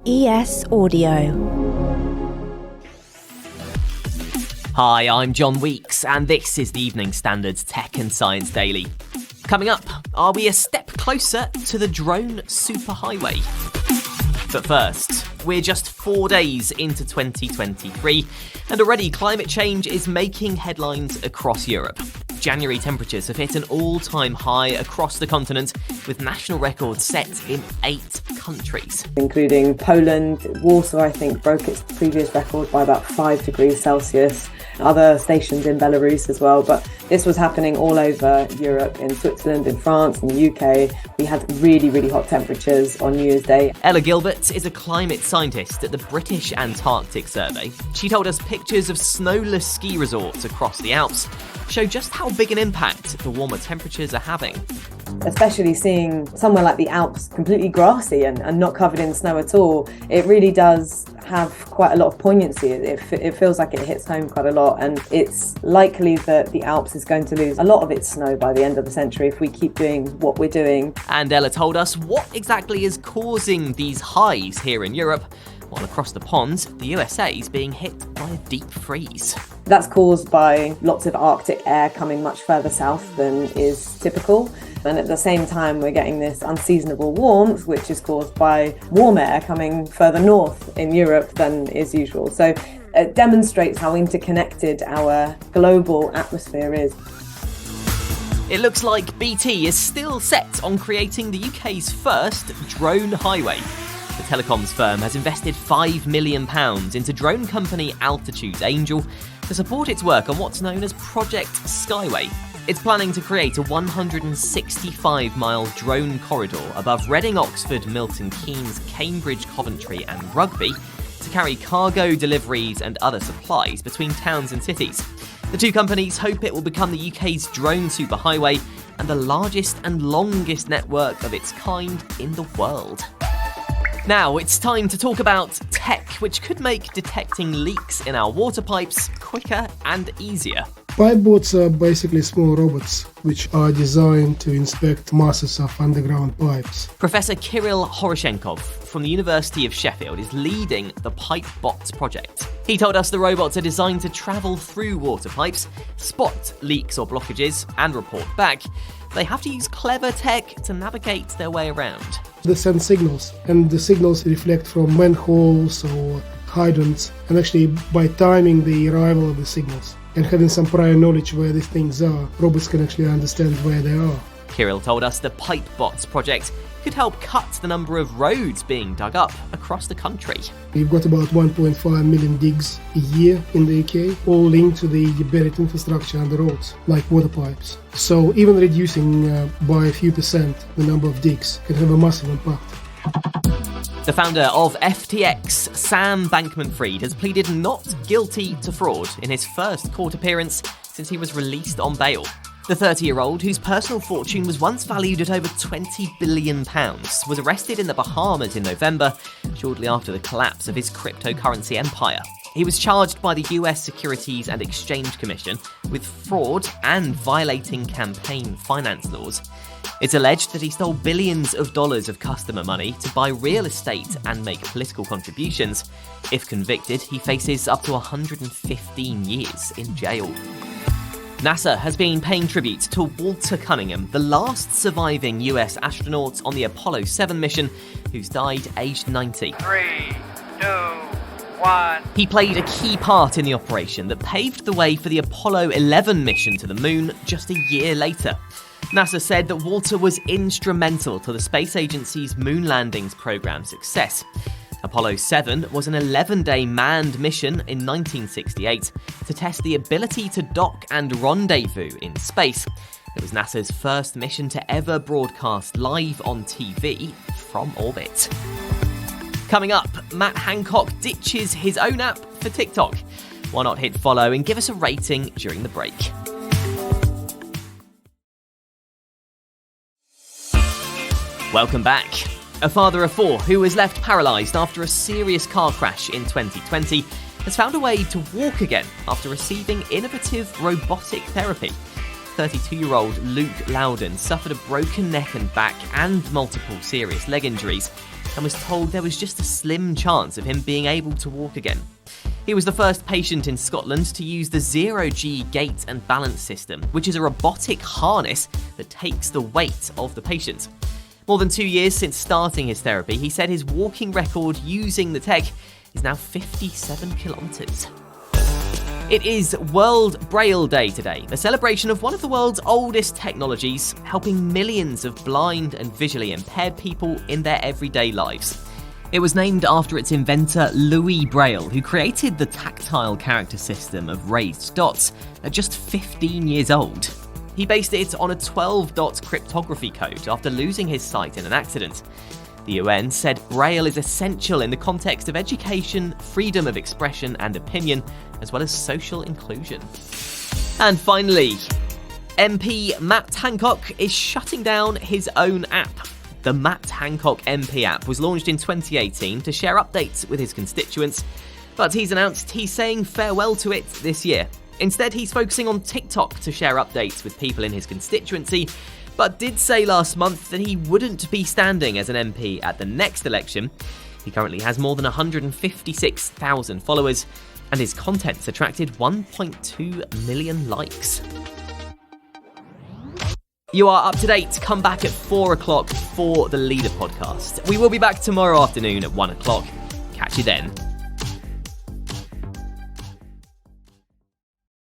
ES Audio. Hi, I'm John Weeks, and this is the Evening Standard's Tech and Science Daily. Coming up, are we a step closer to the drone superhighway? But first, we're just 4 days into 2023, and already climate change is making headlines across Europe. January temperatures have hit an all-time high across the continent, with national records set in 8 countries. Including Poland. Warsaw, I think, broke its previous record by about 5 degrees Celsius. Other stations in Belarus as well, but this was happening all over Europe, in Switzerland, in France, in the UK. We had really, really hot temperatures on New Year's Day. Ella Gilbert is a climate scientist at the British Antarctic Survey. She told us pictures of snowless ski resorts across the Alps show just how big an impact the warmer temperatures are having. Especially seeing somewhere like the Alps completely grassy and not covered in snow at all, it really does have quite a lot of poignancy. It feels like it hits home quite a lot, and it's likely that the Alps is going to lose a lot of its snow by the end of the century if we keep doing what we're doing. And Ella told us what exactly is causing these highs here in Europe, while across the pond, the USA is being hit by a deep freeze. That's caused by lots of Arctic air coming much further south than is typical. And at the same time, we're getting this unseasonable warmth, which is caused by warm air coming further north in Europe than is usual. So it demonstrates how interconnected our global atmosphere is. It looks like BT is still set on creating the UK's first drone highway. The telecoms firm has invested £5 million into drone company Altitude Angel to support its work on what's known as Project Skyway. It's planning to create a 165-mile drone corridor above Reading, Oxford, Milton Keynes, Cambridge, Coventry and Rugby to carry cargo, deliveries and other supplies between towns and cities. The two companies hope it will become the UK's drone superhighway and the largest and longest network of its kind in the world. Now it's time to talk about tech, which could make detecting leaks in our water pipes quicker and easier. Pipebots are basically small robots which are designed to inspect masses of underground pipes. Professor Kirill Horoshenkov from the University of Sheffield is leading the Pipebots project. He told us the robots are designed to travel through water pipes, spot leaks or blockages, and report back. They have to use clever tech to navigate their way around. They send signals, and the signals reflect from manholes or hydrants, and actually by timing the arrival of the signals and having some prior knowledge where these things are, robots can actually understand where they are. Kirill told us the Pipebots project could help cut the number of roads being dug up across the country. We've got about 1.5 million digs a year in the UK, all linked to the buried infrastructure under roads, like water pipes. So even reducing by a few percent the number of digs can have a massive impact. The founder of FTX, Sam Bankman-Fried, has pleaded not guilty to fraud in his first court appearance since he was released on bail. The 30-year-old, whose personal fortune was once valued at over £20 billion, was arrested in the Bahamas in November, shortly after the collapse of his cryptocurrency empire. He was charged by the US Securities and Exchange Commission with fraud and violating campaign finance laws. It's alleged that he stole billions of dollars of customer money to buy real estate and make political contributions. If convicted, he faces up to 115 years in jail. NASA has been paying tribute to Walter Cunningham, the last surviving US astronaut on the Apollo 7 mission, who's died aged 90. 3, 2, 1. He played a key part in the operation that paved the way for the Apollo 11 mission to the moon just a year later. NASA said that Walter was instrumental to the space agency's moon landings program's success. Apollo 7 was an 11-day manned mission in 1968 to test the ability to dock and rendezvous in space. It was NASA's first mission to ever broadcast live on TV from orbit. Coming up, Matt Hancock ditches his own app for TikTok. Why not hit follow and give us a rating during the break? Welcome back. A father of 4 who was left paralysed after a serious car crash in 2020 has found a way to walk again after receiving innovative robotic therapy. 32-year-old Luke Loudon suffered a broken neck and back and multiple serious leg injuries. and was told there was just a slim chance of him being able to walk again. He was the first patient in Scotland to use the zero-G gait and balance system, which is a robotic harness that takes the weight of the patient. More than 2 years since starting his therapy, he said his walking record using the tech is now 57 kilometres. It is World Braille Day today, a celebration of one of the world's oldest technologies, helping millions of blind and visually impaired people in their everyday lives. It was named after its inventor Louis Braille, who created the tactile character system of raised dots at just 15 years old. He based it on a 12-dot cryptography code after losing his sight in an accident. The UN said Braille is essential in the context of education, freedom of expression and opinion, as well as social inclusion. And finally, MP Matt Hancock is shutting down his own app. The Matt Hancock MP app was launched in 2018 to share updates with his constituents, but he's announced he's saying farewell to it this year. Instead, he's focusing on TikTok to share updates with people in his constituency, but did say last month that he wouldn't be standing as an MP at the next election. He currently has more than 156,000 followers, and his content's attracted 1.2 million likes. You are up to date. Come back at 4 o'clock for the Leader podcast. We will be back tomorrow afternoon at 1 o'clock. Catch you then.